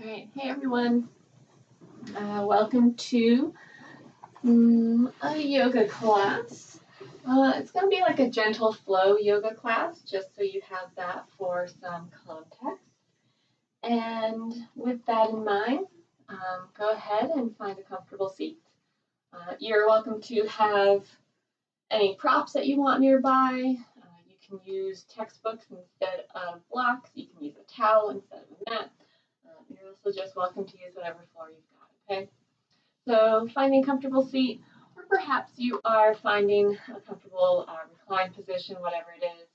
All right, hey everyone. Welcome to a yoga class. It's going to be like a gentle flow yoga class, just so you have that for some context. And with that in mind, go ahead and find a comfortable seat. You're welcome to have any props that you want nearby. You can use textbooks instead of blocks. You can use a towel instead of a mat. You're also just welcome to use whatever floor you've got, okay? So finding a comfortable seat, or perhaps you are finding a comfortable reclined position, whatever it is,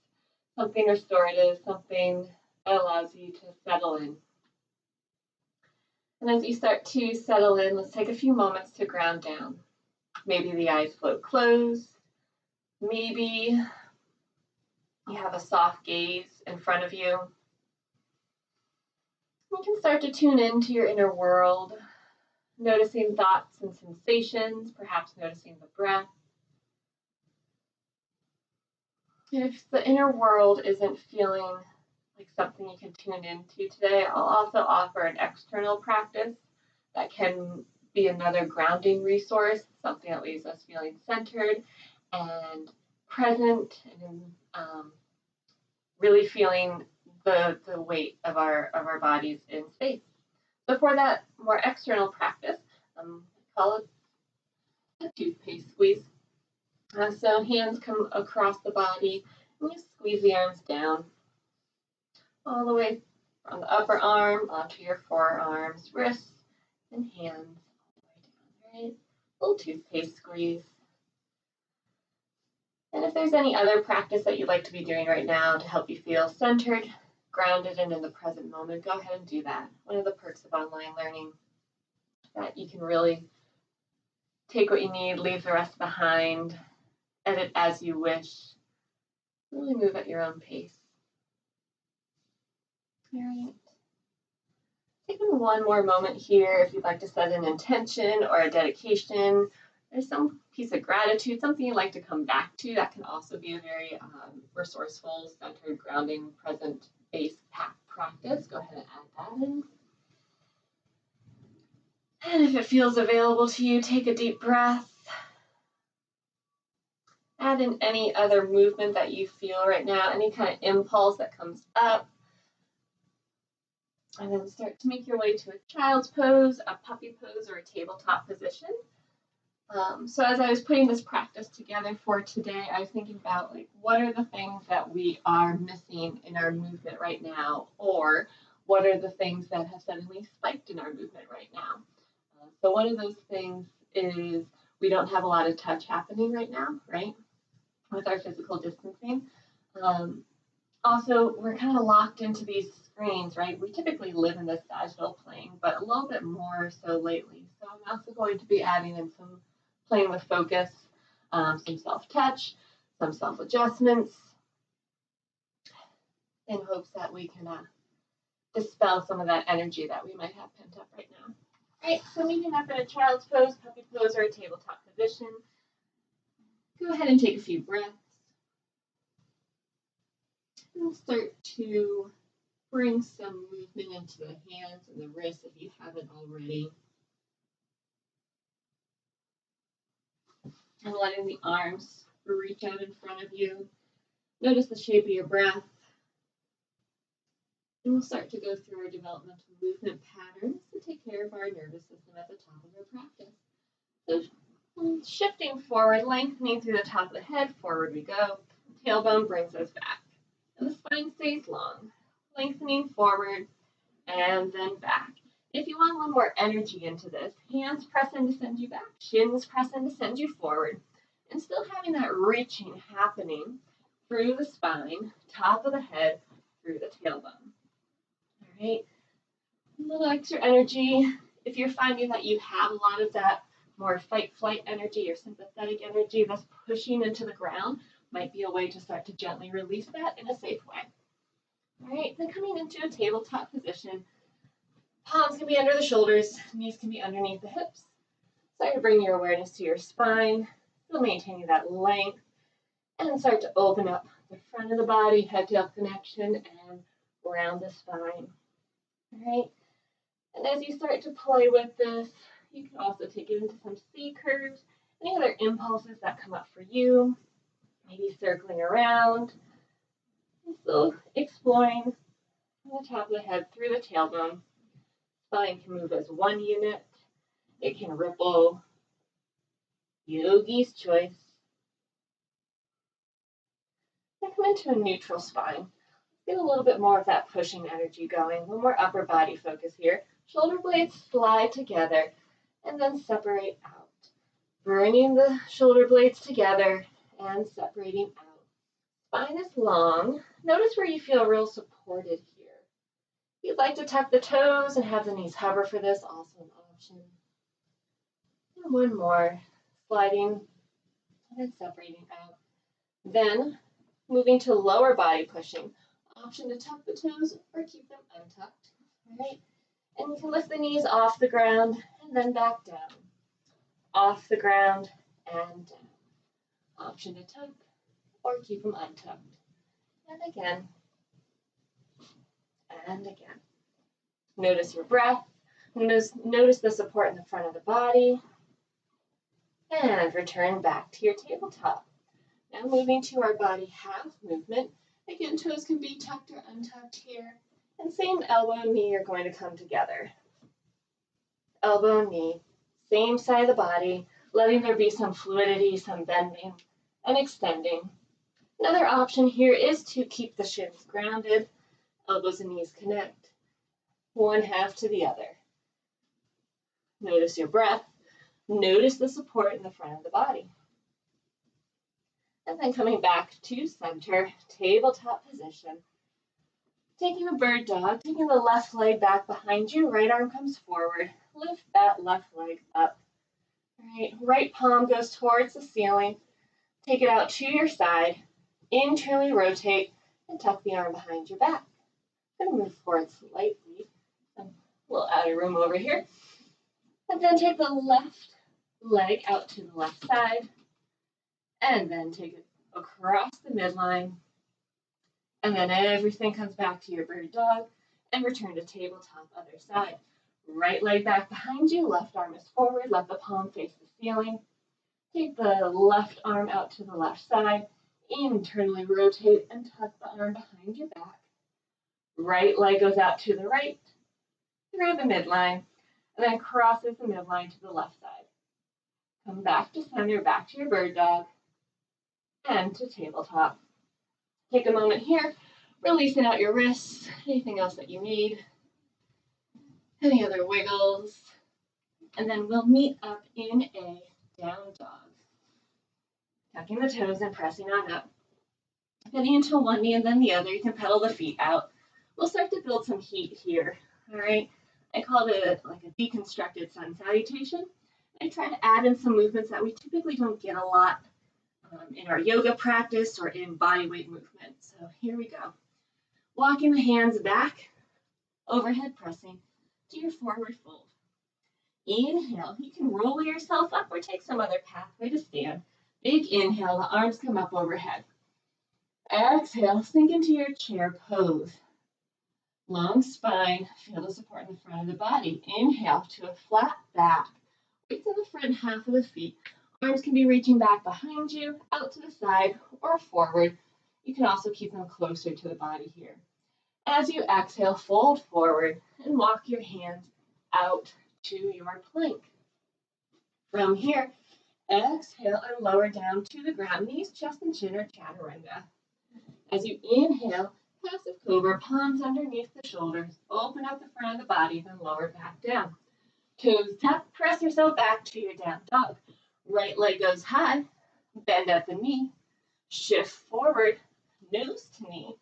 something restorative, something that allows you to settle in. And as you start to settle in, let's take a few moments to ground down. Maybe the eyes float closed. Maybe you have a soft gaze in front of you. You can start to tune into your inner world, noticing thoughts and sensations, perhaps noticing the breath. If the inner world isn't feeling like something you can tune into today, I'll also offer an external practice that can be another grounding resource, something that leaves us feeling centered and present and really feeling the weight of our bodies in space. So for that more external practice, call it a toothpaste squeeze. So hands come across the body and you squeeze the arms down all the way from the upper arm onto your forearms, wrists, and hands all the way down, right? Little toothpaste squeeze. And if there's any other practice that you'd like to be doing right now to help you feel centered, grounded, and in the present moment, go ahead and do that. One of the perks of online learning, that you can really take what you need, leave the rest behind, edit as you wish, really move at your own pace. All right. Taking one more moment here if you'd like to set an intention or a dedication. There's some piece of gratitude, something you'd like to come back to. That can also be a very resourceful, centered, grounding, present-based practice. Go ahead and add that in. And if it feels available to you, take a deep breath. Add in any other movement that you feel right now, any kind of impulse that comes up. And then start to make your way to a child's pose, a puppy pose, or a tabletop position. So as I was putting this practice together for today, I was thinking about what are the things that we are missing in our movement right now, or what are the things that have suddenly spiked in our movement right now. So one of those things is we don't have a lot of touch happening right now, right, with our physical distancing. Also, we're kind of locked into these screens, right? We typically live in the sagittal plane, but a little bit more so lately. So I'm also going to be adding in some playing with focus, some self-touch, some self-adjustments, in hopes that we can dispel some of that energy that we might have pent up right now. All right, so meeting up in a child's pose, puppy pose, or a tabletop position. Go ahead and take a few breaths. And start to bring some movement into the hands and the wrists if you haven't already. And letting the arms reach out in front of you. Notice the shape of your breath. And we'll start to go through our developmental movement patterns to take care of our nervous system at the top of our practice. So shifting forward, lengthening through the top of the head, forward we go. Tailbone brings us back. And the spine stays long. Lengthening forward and then back. If you want a little more energy into this, hands press in to send you back, shins press in to send you forward, and still having that reaching happening through the spine, top of the head, through the tailbone. All right, a little extra energy. If you're finding that you have a lot of that more fight-flight energy or sympathetic energy that's pushing into the ground, might be a way to start to gently release that in a safe way. All right, then coming into a tabletop position. Palms can be under the shoulders, knees can be underneath the hips. Start to bring your awareness to your spine, still maintaining that length, and then start to open up the front of the body, head-tail connection, and round the spine. All right, And as you start to play with this, you can also take it into some C curves, any other impulses that come up for you, maybe circling around. And so exploring from the top of the head through the tailbone. Spine can move as one unit. It can ripple. Yogi's choice. And come into a neutral spine. Get a little bit more of that pushing energy going, a little more upper body focus here. Shoulder blades slide together and then separate out. Bringing the shoulder blades together and separating out. Spine is long. Notice where you feel real supported here. If you'd like to tuck the toes and have the knees hover for this, also an option. And one more, sliding and then separating out. Then moving to lower body pushing. Option to tuck the toes or keep them untucked. All right. And you can lift the knees off the ground and then back down. Off the ground and down. Option to tuck or keep them untucked. And again. And again. Notice your breath. Notice the support in the front of the body. And return back to your tabletop. Now moving to our body half movement. Again, toes can be tucked or untucked here. And same elbow and knee are going to come together. Elbow and knee, same side of the body, letting there be some fluidity, some bending and extending. Another option here is to keep the shins grounded, elbows and knees connect, one half to the other. Notice your breath. Notice the support in the front of the body. And then coming back to center, tabletop position. Taking a bird dog, taking the left leg back behind you, right arm comes forward. Lift that left leg up. Right palm goes towards the ceiling. Take it out to your side. Internally rotate and tuck the arm behind your back. I'm going to move forward slightly. A little out of room over here. And then take the left leg out to the left side. And then take it across the midline. And then everything comes back to your bird dog and return to tabletop other side. Right leg back behind you, left arm is forward, let the palm face the ceiling. Take the left arm out to the left side, internally rotate and tuck the arm behind your back. Right leg goes out to the right, through the midline, and then crosses the midline to the left side. Come back to center, back to your bird dog, and to tabletop. Take a moment here, releasing out your wrists, anything else that you need, any other wiggles, and then we'll meet up in a down dog. Tucking the toes and pressing on up. Getting into one knee and then the other, you can pedal the feet out. We'll start to build some heat here, all right? I call it like a deconstructed sun salutation. I try to add in some movements that we typically don't get a lot in our yoga practice or in body weight movement. So here we go. Walking the hands back, overhead pressing to your forward fold. Inhale, you can roll yourself up or take some other pathway to stand. Big inhale, the arms come up overhead. Exhale, sink into your chair pose. Long spine, feel the support in the front of the body. Inhale to a flat back. Weights in the front half of the feet. Arms can be reaching back behind you, out to the side, or forward. You can also keep them closer to the body here. As you exhale, fold forward and walk your hands out to your plank. From here, exhale and lower down to the ground, knees, chest, and chin, or chaturanga. As you inhale, passive cobra, palms underneath the shoulders, open up the front of the body, then lower back down. Toes tuck, press yourself back to your down dog. Right leg goes high, bend at the knee, shift forward, nose to knee,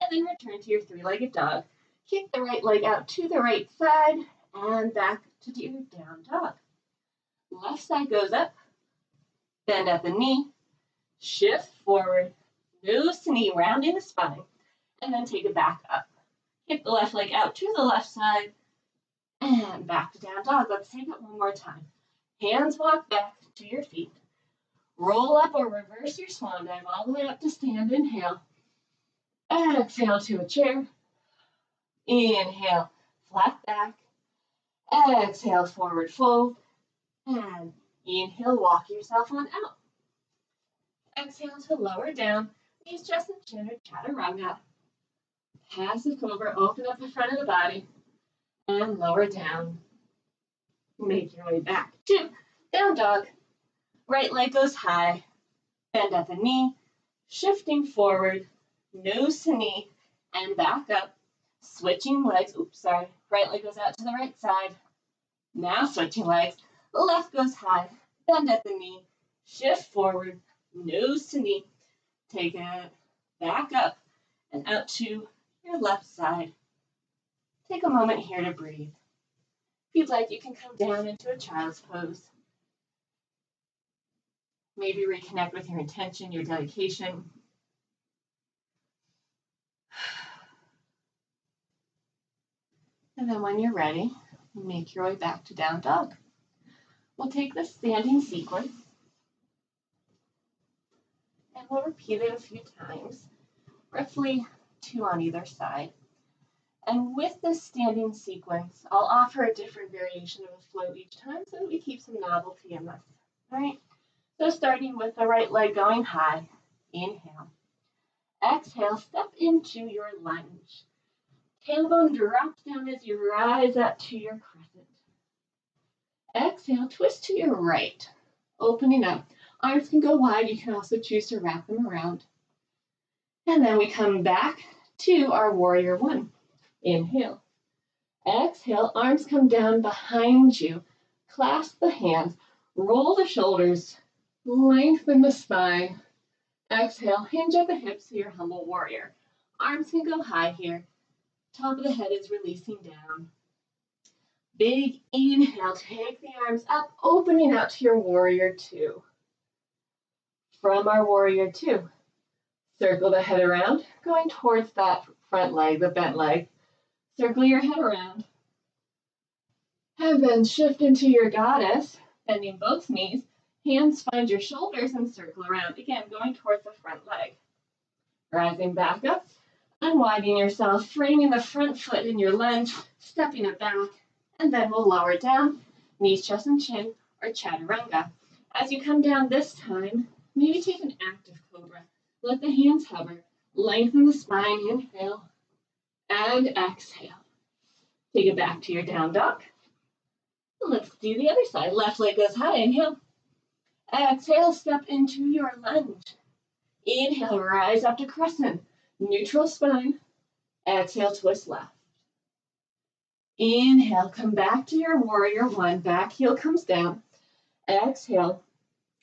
and then return to your three-legged dog. Kick the right leg out to the right side and back to your down dog. Left side goes up, bend at the knee, shift forward, nose to knee, rounding the spine, and then take it back up. Kick the left leg out to the left side and back to down dog. Let's take it one more time. Hands walk back to your feet. Roll up or reverse your swan dive all the way up to stand. Inhale. Exhale to a chair. Inhale, flat back. Exhale, forward fold. And inhale, walk yourself on out. Exhale to lower down, knees, chest, and chin, or chaturanga. Passive cobra, open up the front of the body, and lower down. Make your way back to down dog. Right leg goes high, bend at the knee, shifting forward, nose to knee, and back up. Switching legs, right leg goes out to the right side. Now switching legs, left goes high, bend at the knee, shift forward, nose to knee, take it back up and out to your left side. Take a moment here to breathe. If you'd like, you can come down into a child's pose. Maybe reconnect with your intention, your dedication. And then when you're ready, make your way back to down dog. We'll take the standing sequence and we'll repeat it a few times, roughly 2 on either side. And with this standing sequence, I'll offer a different variation of a flow each time so that we keep some novelty in this. All right? So starting with the right leg going high, inhale. Exhale, step into your lunge. Tailbone drops down as you rise up to your crescent. Exhale, twist to your right, opening up. Arms can go wide. You can also choose to wrap them around. And then we come back to our warrior one. Inhale. Exhale, arms come down behind you. Clasp the hands, roll the shoulders, lengthen the spine. Exhale, hinge at the hips to your humble warrior. Arms can go high here. Top of the head is releasing down. Big inhale, take the arms up, opening out to your warrior two. From our warrior two, circle the head around, going towards that front leg, the bent leg. Circle your head around. And then shift into your goddess, bending both knees. Hands find your shoulders and circle around. Again, going towards the front leg. Rising back up, unwinding yourself, framing the front foot in your lunge, stepping it back, and then we'll lower down, knees, chest, and chin, or chaturanga. As you come down this time, maybe take an active cobra. Let the hands hover, lengthen the spine, inhale, and exhale. Take it back to your down dog. Let's do the other side. Left leg goes high, inhale. Exhale, step into your lunge. Inhale, rise up to crescent. Neutral spine. Exhale, twist left. Inhale, come back to your warrior one. Back heel comes down. Exhale,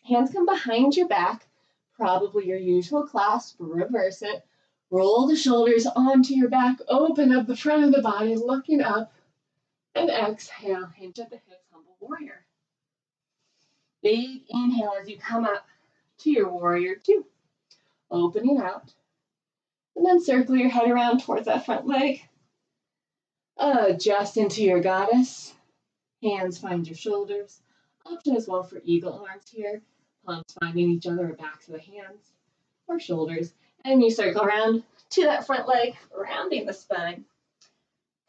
hands come behind your back. Probably your usual clasp. Reverse it. Roll the shoulders onto your back. Open up the front of the body, looking up. And exhale, hinge at the hips, humble warrior. Big inhale as you come up to your warrior two. Opening out. And then circle your head around towards that front leg. Adjust into your goddess. Hands find your shoulders. Option as well for eagle arms here. Palms finding each other or backs of the hands or shoulders. And you circle around to that front leg, rounding the spine.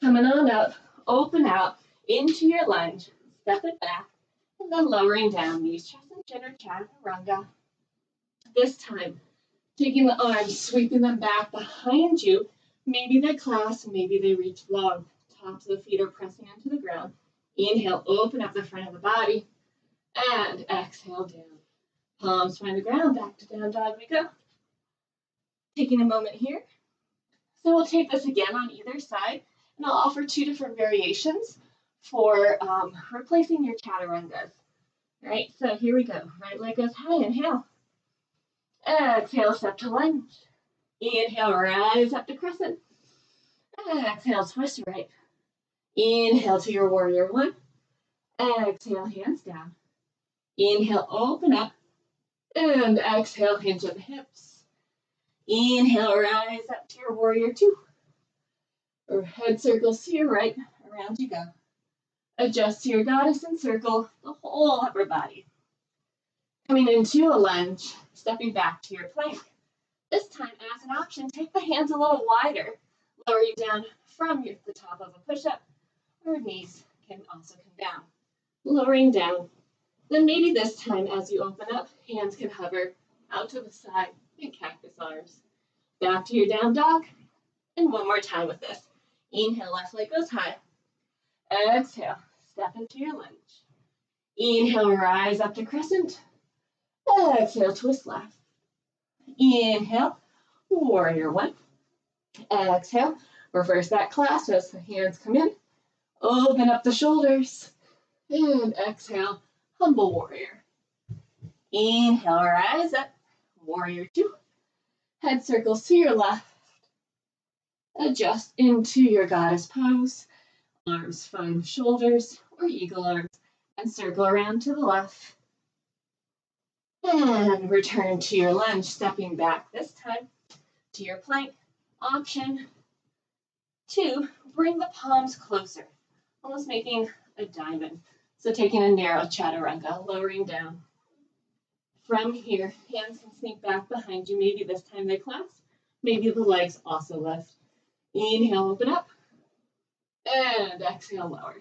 Coming on up, open out into your lunge. Step it back. And then lowering down, knees, chest, and chin, or chaturanga. This time, taking the arms, sweeping them back behind you. Maybe they clasp, maybe they reach long. Tops of the feet are pressing into the ground. Inhale, open up the front of the body. And exhale down. Palms find the ground, back to down dog we go. Taking a moment here. So we'll take this again on either side. And I'll offer 2 different variations for replacing your chaturangas. All right, so here we go. Right leg goes high, inhale. Exhale, step to lunge. Inhale, rise up to crescent. Exhale, twist right. Inhale to your warrior one. Exhale, hands down. Inhale, open up. And exhale, hinge at the hips. Inhale, rise up to your warrior two. Or head circles to your right, around you go. Adjust to your goddess and circle the whole upper body. Coming into a lunge, stepping back to your plank. This time, as an option, take the hands a little wider. Lower you down from the top of a push-up, or knees can also come down. Lowering down. Then maybe this time as you open up, hands can hover out to the side in cactus arms. Back to your down dog. And one more time with this. Inhale, left leg goes high. Exhale, step into your lunge. Inhale, rise up to crescent. Exhale, twist left. Inhale, warrior one. Exhale, reverse that clasp as the hands come in. Open up the shoulders. And exhale, humble warrior. Inhale, rise up. Warrior two. Head circles to your left. Adjust into your goddess pose. Arms find shoulders or eagle arms and circle around to the left. And return to your lunge, stepping back this time to your plank. Option two, bring the palms closer, almost making a diamond. So taking a narrow chaturanga, lowering down. From here, hands can sneak back behind you. Maybe this time they clasp. Maybe the legs also lift. Inhale, open up. And exhale, lower.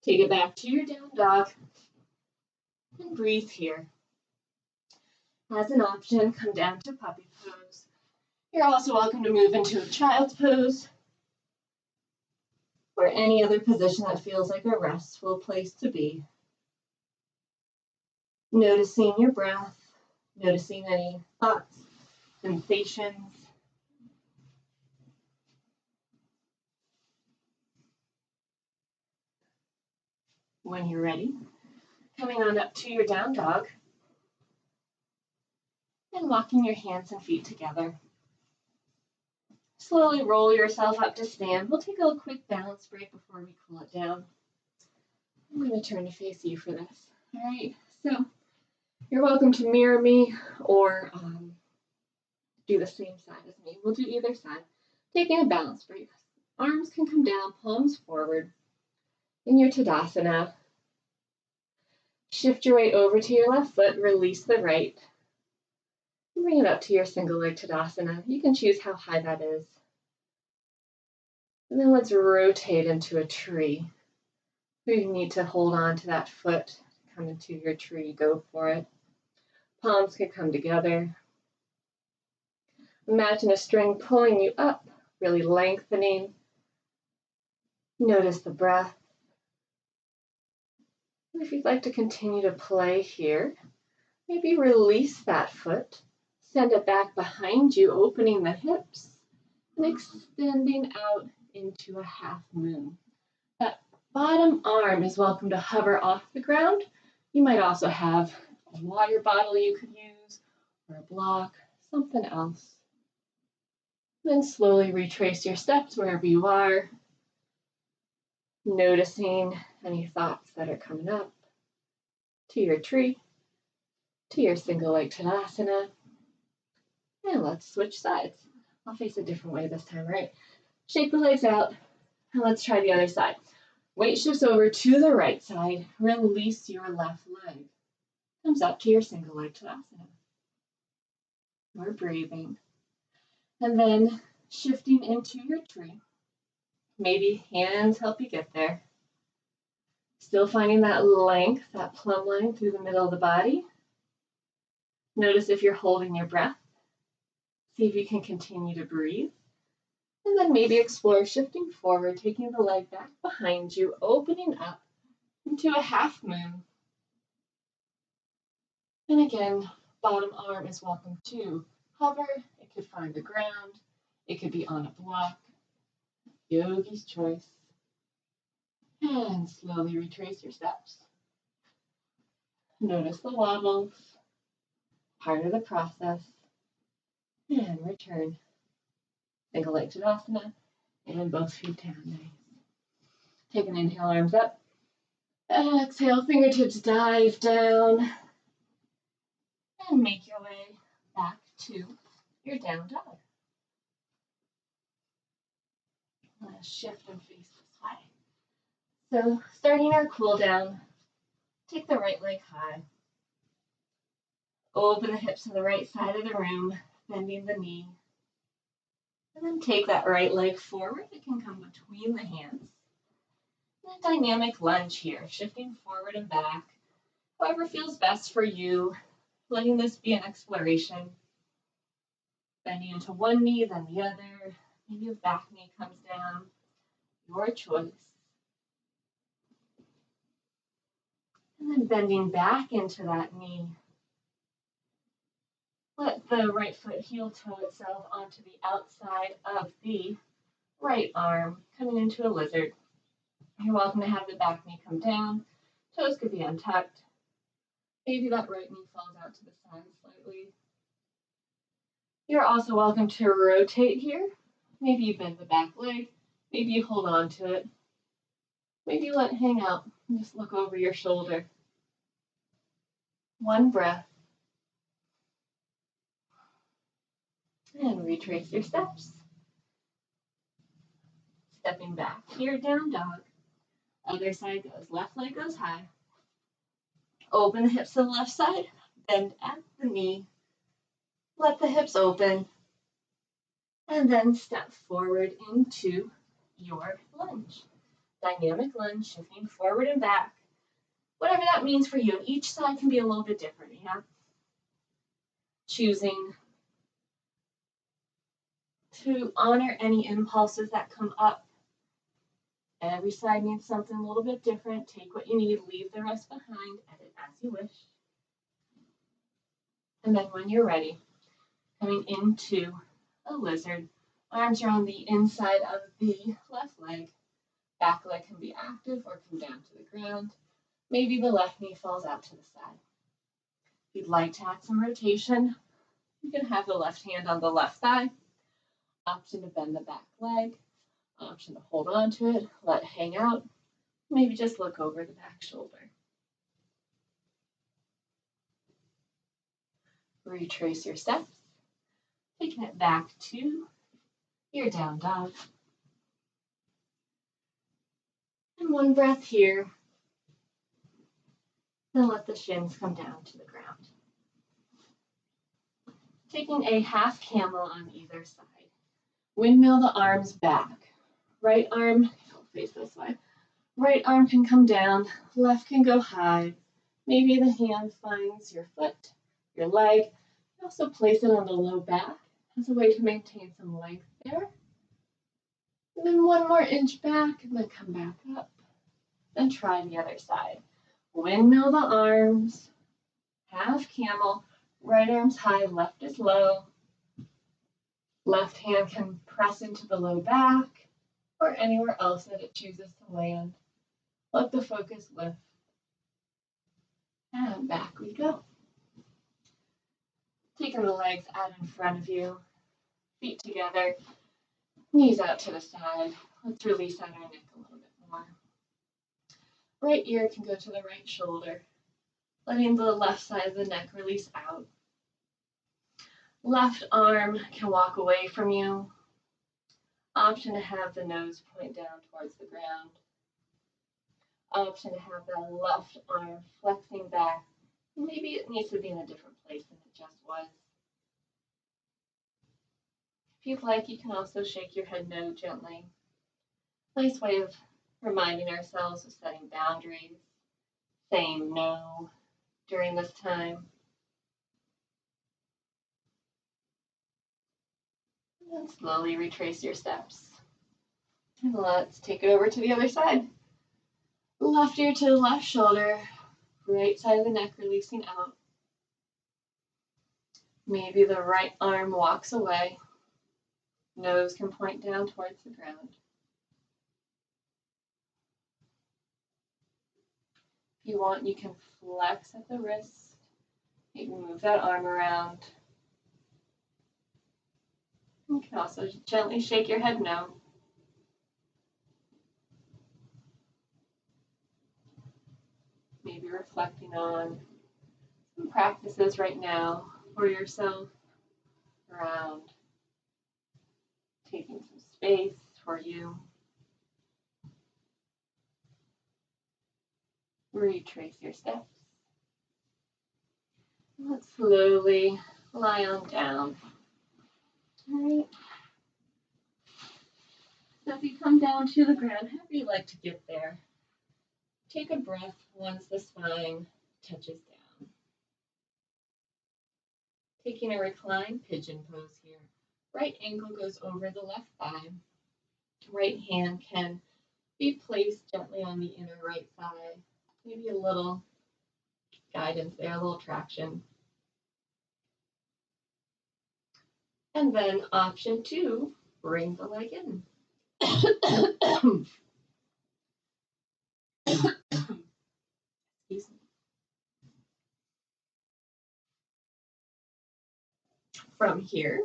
Take it back to your down dog. And breathe here. As an option, come down to puppy pose. You're also welcome to move into a child's pose or any other position that feels like a restful place to be. Noticing your breath, noticing any thoughts, sensations. When you're ready, coming on up to your down dog and walking your hands and feet together. Slowly roll yourself up to stand. We'll take a quick balance break before we cool it down. I'm going to turn to face you for this. All right, so you're welcome to mirror me or do the same side as me. We'll do either side. Taking a balance break. Arms can come down, palms forward. In your Tadasana, shift your weight over to your left foot, release the right. Bring it up to your single leg Tadasana. You can choose how high that is. And then let's rotate into a tree. If you need to hold on to that foot, come into your tree, go for it. Palms can come together. Imagine a string pulling you up, really lengthening. Notice the breath. If you'd like to continue to play here, maybe release that foot. Send it back behind you, opening the hips and extending out into a half moon. That bottom arm is welcome to hover off the ground. You might also have a water bottle you could use or a block, something else. Then slowly retrace your steps wherever you are, noticing any thoughts that are coming up to your tree, to your single leg Tadasana. And let's switch sides. I'll face a different way this time, right? Shake the legs out, and let's try the other side. Weight shifts over to the right side. Release your left leg. Comes up to your single leg Tadasana. We're breathing. And then shifting into your tree. Maybe hands help you get there. Still finding that length, that plumb line through the middle of the body. Notice if you're holding your breath. See if you can continue to breathe. And then maybe explore shifting forward, taking the leg back behind you, opening up into a half moon. And again, bottom arm is welcome to hover. It could find the ground. It could be on a block. Yogi's choice. And slowly retrace your steps. Notice the wobbles, part of the process. And return. Single leg Tadasana, and both feet down. Nice. Take an inhale, arms up. Exhale, fingertips dive down. And make your way back to your down dog. Let's shift and face this way. So starting our cool down, take the right leg high. Open the hips to the right side of the room, bending the knee. And then take that right leg forward. It can come between the hands. A dynamic lunge here, shifting forward and back. However feels best for you, letting this be an exploration. Bending into one knee, then the other. Maybe the back knee comes down. Your choice. And then bending back into that knee. Let the right foot heel toe itself onto the outside of the right arm, coming into a lizard. You're welcome to have the back knee come down. Toes could be untucked. Maybe that right knee falls out to the side slightly. You're also welcome to rotate here. Maybe you bend the back leg. Maybe you hold on to it. Maybe you let it hang out and just look over your shoulder. One breath. And retrace your steps. Stepping back here, down dog. Other side goes, left leg goes high. Open the hips to the left side, bend at the knee. Let the hips open. And then step forward into your lunge. Dynamic lunge, shifting forward and back. Whatever that means for you. And each side can be a little bit different, yeah? Choosing to honor any impulses that come up. Every side needs something a little bit different. Take what you need, leave the rest behind, edit as you wish. And then when you're ready, coming into a lizard, arms are on the inside of the left leg. Back leg can be active or come down to the ground. Maybe the left knee falls out to the side. If you'd like to add some rotation, you can have the left hand on the left thigh. Option to bend the back leg. Option to hold on to it, let it hang out. Maybe just look over the back shoulder. Retrace your steps. Taking it back to your down dog. And one breath here. Then let the shins come down to the ground. Taking a half camel on either side. Windmill the arms back. Right arm, face this way. Right arm can come down, left can go high. Maybe the hand finds your foot, your leg. You also place it on the low back as a way to maintain some length there. And then one more inch back, and then come back up. Then try the other side. Windmill the arms, half camel, right arm's high, left is low. Left hand can press into the low back or anywhere else that it chooses to land. Let the focus lift. And back we go. Taking the legs out in front of you, feet together, knees out to the side. Let's release out our neck a little bit more. Right ear can go to the right shoulder, letting the left side of the neck release out. Left arm can walk away from you. Option to have the nose point down towards the ground. Option to have the left arm flexing back. Maybe it needs to be in a different place than it just was. If you'd like, you can also shake your head no gently. Nice way of reminding ourselves of setting boundaries, saying no during this time. And slowly retrace your steps. And let's take it over to the other side. Left ear to the left shoulder, right side of the neck releasing out. Maybe the right arm walks away. Nose can point down towards the ground. If you want, you can flex at the wrist. Maybe move that arm around. You can also gently shake your head no. Maybe reflecting on some practices right now for yourself around taking some space for you. Retrace your steps. Let's slowly lie on down. All right. So if you come down to the ground, however you like to get there, Take a breath once the spine touches down. Taking a reclined pigeon pose here. Right ankle goes over the left thigh. Right hand can be placed gently on the inner right thigh. Maybe a little guidance there, a little traction. And then option 2, bring the leg in. Excuse me. From here,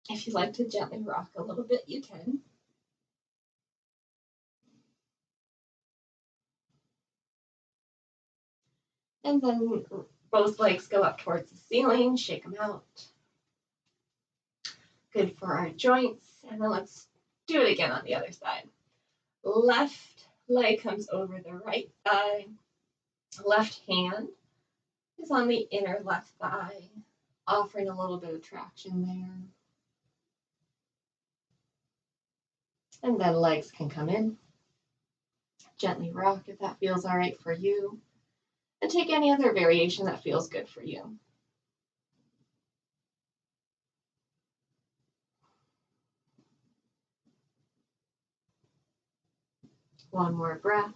if you'd like to gently rock a little bit, you can. And then both legs go up towards the ceiling, shake them out. Good for our joints. And then let's do it again on the other side. Left leg comes over the right thigh. Left hand is on the inner left thigh, offering a little bit of traction there. And then legs can come in. Gently rock if that feels all right for you. And take any other variation that feels good for you. One more breath.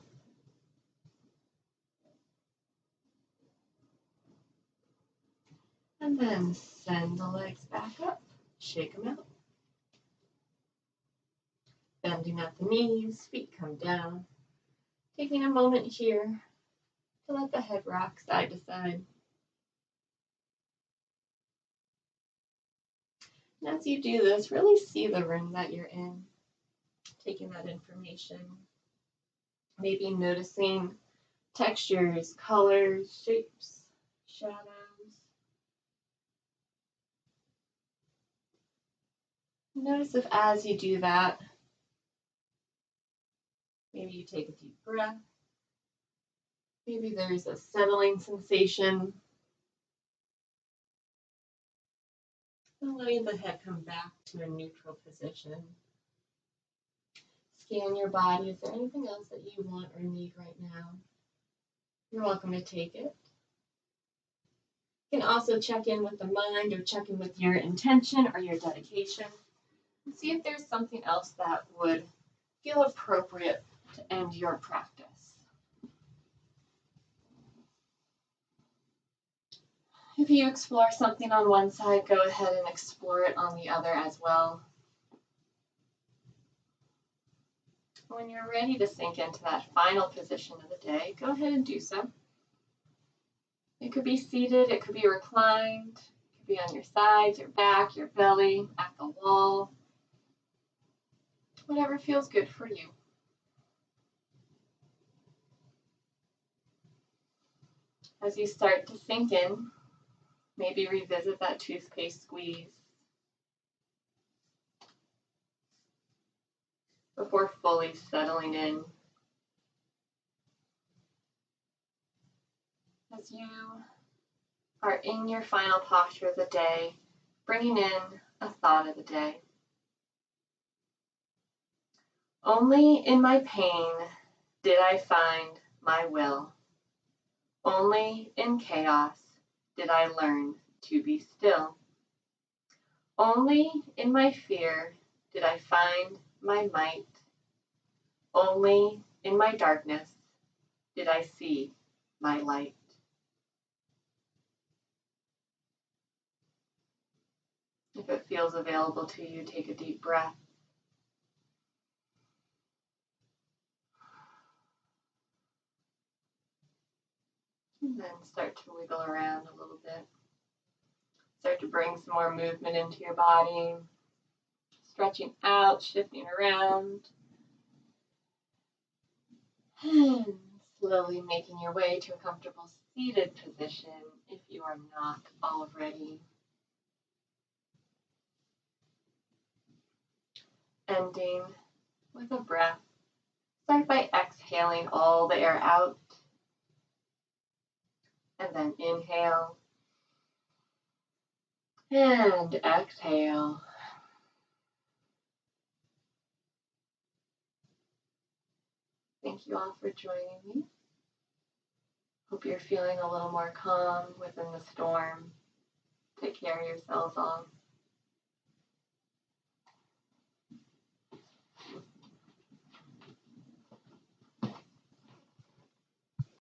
And then send the legs back up, shake them out. Bending at the knees, feet come down. Taking a moment here to let the head rock side to side. And as you do this, really see the room that you're in, taking that information, maybe noticing textures, colors, shapes, shadows. Notice if as you do that, maybe you take a deep breath. Maybe there's a settling sensation. And letting the head come back to a neutral position. Scan your body. Is there anything else that you want or need right now? You're welcome to take it. You can also check in with the mind or check in with your intention or your dedication and see if there's something else that would feel appropriate to end your practice. If you explore something on one side, go ahead and explore it on the other as well. When you're ready to sink into that final position of the day, go ahead and do so. It could be seated, it could be reclined, it could be on your sides, your back, your belly, at the wall. Whatever feels good for you. As you start to sink in, maybe revisit that toothpaste squeeze before fully settling in. As you are in your final posture of the day, bringing in a thought of the day. Only in my pain did I find my will. Only in chaos did I learn to be still. Only in my fear did I find my might. Only in my darkness did I see my light. If it feels available to you, take a deep breath. And then start to wiggle around a little bit. Start to bring some more movement into your body. Stretching out, shifting around. And slowly making your way to a comfortable seated position if you are not already. Ending with a breath. Start by exhaling all the air out. And then inhale. And exhale. thank you all for joining me. Hope you're feeling a little more calm within the storm. Take care of yourselves all.